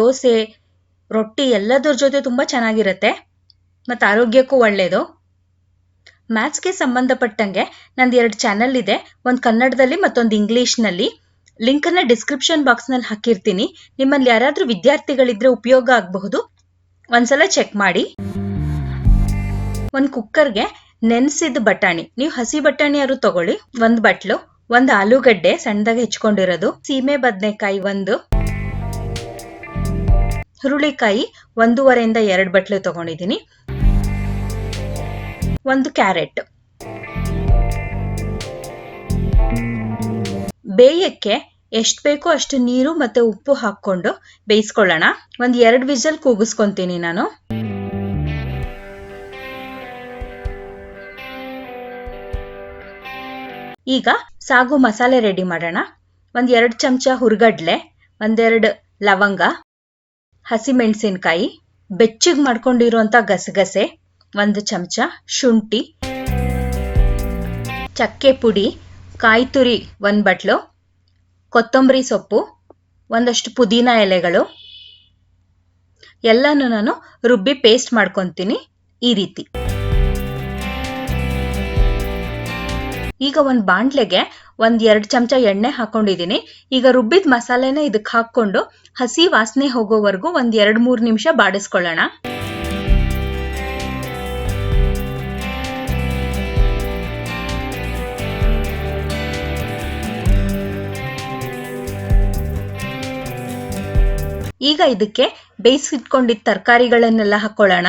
ದೋಸೆ, ರೊಟ್ಟಿ ಎಲ್ಲದರ ಜೊತೆ ತುಂಬ ಚೆನ್ನಾಗಿರುತ್ತೆ ಮತ್ತು ಆರೋಗ್ಯಕ್ಕೂ ಒಳ್ಳೆಯದು. ಮ್ಯಾಥ್ಸ್ಗೆ ಸಂಬಂಧಪಟ್ಟಂಗೆ ನಂದು 2 ಚಾನಲ್ ಇದೆ, ಒಂದು ಕನ್ನಡದಲ್ಲಿ ಮತ್ತೊಂದು ಇಂಗ್ಲೀಷ್ನಲ್ಲಿ. ಲಿಂಕನ್ನು ಡಿಸ್ಕ್ರಿಪ್ಷನ್ ಬಾಕ್ಸ್ನಲ್ಲಿ ಹಾಕಿರ್ತೀನಿ. ನಿಮ್ಮಲ್ಲಿ ಯಾರಾದರೂ ವಿದ್ಯಾರ್ಥಿಗಳಿದ್ರೆ ಉಪಯೋಗ ಆಗಬಹುದು, ಒಂದ್ಸಲ ಚೆಕ್ ಮಾಡಿ. ಒಂದು ಕುಕ್ಕರ್ಗೆ ನೆನೆಸಿದ ಬಟಾಣಿ, ನೀವು ಹಸಿ ಬಟಾಣಿ ಯಾರು ತಗೊಳ್ಳಿ, 1 ಬಟ್ಲು, 1 ಆಲೂಗಡ್ಡೆ ಸಣ್ಣದಾಗಿ ಹೆಚ್ಕೊಂಡಿರೋದು, ಸೀಮೆ ಬದನೆಕಾಯಿ 1, ಹುರುಳಿಕಾಯಿ 1.5 ಇಂದ 2 ಬಟ್ಲು ತಗೊಂಡಿದ್ದೀನಿ, 1 ಕ್ಯಾರೆಟ್. ಬೇಯಕ್ಕೆ ಎಷ್ಟು ಬೇಕೋ ಅಷ್ಟು ನೀರು ಮತ್ತೆ ಉಪ್ಪು ಹಾಕೊಂಡು ಬೇಯಿಸ್ಕೊಳ್ಳೋಣ. 2 ವಿಸಲ್ ಕೂಗಿಸ್ಕೊಂತೀನಿ ನಾನು. ಈಗ ಸಾಗು ಮಸಾಲೆ ರೆಡಿ ಮಾಡೋಣ. 2 ಚಮಚ ಹುರ್ಗಡ್ಲೆ, 2 ಲವಂಗ, ಹಸಿಮೆಣಸಿನ್ಕಾಯಿ, ಬೆಚ್ಚಗೆ ಮಾಡ್ಕೊಂಡಿರುವಂಥ ಗಸಗಸೆ 1 ಚಮಚ, ಶುಂಠಿ, ಚಕ್ಕೆ ಪುಡಿ, ಕಾಯಿ ತುರಿ 1 ಬಟ್ಲು, ಕೊತ್ತಂಬರಿ ಸೊಪ್ಪು, ಒಂದಷ್ಟು ಪುದೀನ ಎಲೆಗಳು ಎಲ್ಲನೂ ನಾನು ರುಬ್ಬಿ ಪೇಸ್ಟ್ ಮಾಡ್ಕೊತೀನಿ ಈ ರೀತಿ. ಈಗ ಒಂದು ಬಾಣಲೆಗೆ 2 ಚಮಚ ಎಣ್ಣೆ ಹಾಕೊಂಡಿದ್ದೀನಿ. ಈಗ ರುಬ್ಬಿದ ಮಸಾಲೆನ ಇದಕ್ಕೆ ಹಾಕ್ಕೊಂಡು ಹಸಿ ವಾಸನೆ ಹೋಗೋವರೆಗೂ 2-3 ನಿಮಿಷ ಬಾಡಿಸ್ಕೊಳ್ಳೋಣ. ಈಗ ಇದಕ್ಕೆ ಬೇಯಿಸಿಟ್ಕೊಂಡಿದ್ದ ತರಕಾರಿಗಳನ್ನೆಲ್ಲ ಹಾಕೊಳ್ಳೋಣ.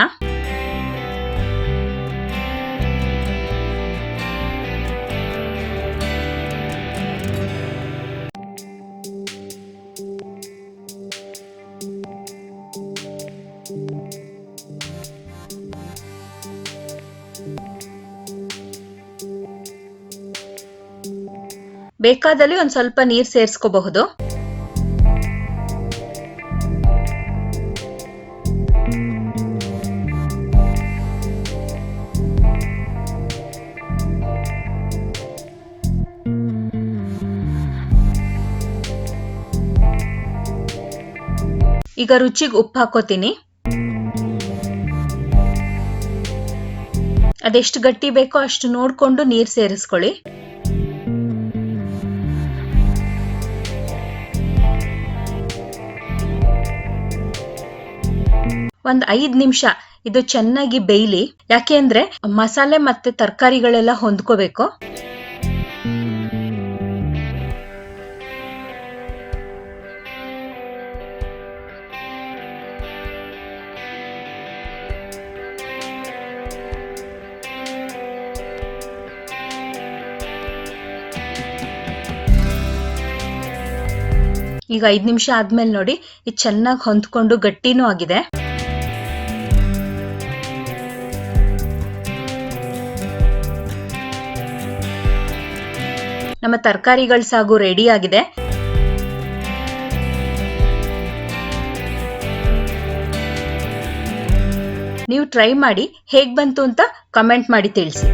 ಬೇಕಾದಲ್ಲಿ ಒಂದು ಸ್ವಲ್ಪ ನೀರು ಸೇರಿಸ್ಕೋಬಹುದು. ಈಗ ರುಚಿಗೆ ಉಪ್ಪು ಹಾಕೋತೀನಿ. ಅದೆಷ್ಟು ಗಟ್ಟಿ ಬೇಕೋ ಅಷ್ಟು ನೋಡ್ಕೊಂಡು ನೀರು ಸೇರಿಸ್ಕೊಳ್ಳಿ. ಒಂದು 5 ನಿಮಿಷ ಇದು ಚೆನ್ನಾಗಿ ಬೇಯಲಿ. ಯಾಕೆ ಅಂದ್ರೆ ಮಸಾಲೆ ಮತ್ತೆ ತರಕಾರಿಗಳೆಲ್ಲ ಹೊಂದ್ಕೋಬೇಕು. ಈಗ 5 ನಿಮಿಷ ಆದ್ಮೇಲೆ ನೋಡಿ, ಇದು ಚೆನ್ನಾಗಿ ಹೊಂದ್ಕೊಂಡು ಗಟ್ಟಿನೂ ಆಗಿದೆ. ನಮ್ಮ ತರಕಾರಿಗಳ ಸಾಗು ರೆಡಿ ಆಗಿದೆ. ನೀವು ಟ್ರೈ ಮಾಡಿ ಹೇಗೆ ಬಂತು ಅಂತ ಕಮೆಂಟ್ ಮಾಡಿ ತಿಳಿಸಿ.